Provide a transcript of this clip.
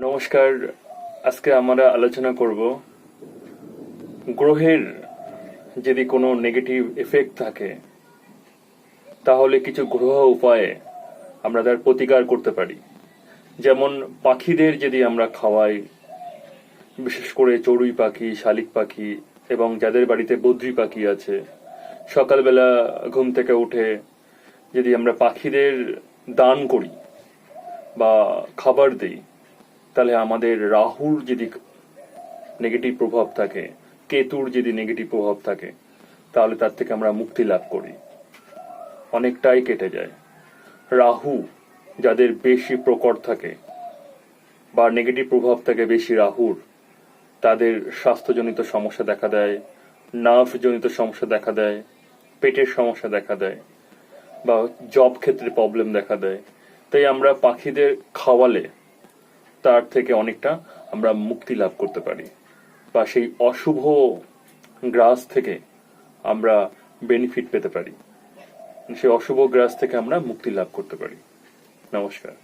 নমস্কার। আজকে আমরা আলোচনা করব গ্রহের যদি কোনো নেগেটিভ এফেক্ট থাকে তাহলে কিছু গ্রহ উপায়ে আমরা তার প্রতিকার করতে পারি। যেমন পাখিদের যদি আমরা খাওয়াই, বিশেষ করে চড়ুই পাখি, শালিক পাখি এবং যাদের বাড়িতে বদ্রি পাখি আছে, সকালবেলা ঘুম থেকে উঠে যদি আমরা পাখিদের দান করি বা খাবার দিই, তাহলে আমাদের রাহুর যদি নেগেটিভ প্রভাব থাকে, কেতুর যদি নেগেটিভ প্রভাব থাকে, তাহলে তার থেকে আমরা মুক্তি লাভ করি, অনেকটাই কেটে যায়। রাহু যাদের বেশি প্রকট থাকে বা নেগেটিভ প্রভাব থাকে বেশি রাহুর, তাদের স্বাস্থ্যজনিত সমস্যা দেখা দেয়, নার্ভজনিত সমস্যা দেখা দেয়, পেটের সমস্যা দেখা দেয় বা জব ক্ষেত্রে প্রবলেম দেখা দেয়। তাই আমরা পাখিদের খাওয়ালে তার থেকে অনেকটা আমরা মুক্তি লাভ করতে পারি বা সেই অশুভ গ্রাস থেকে আমরা বেনিফিট পেতে পারি, সেই অশুভ গ্রাস থেকে আমরা মুক্তি লাভ করতে পারি। নমস্কার।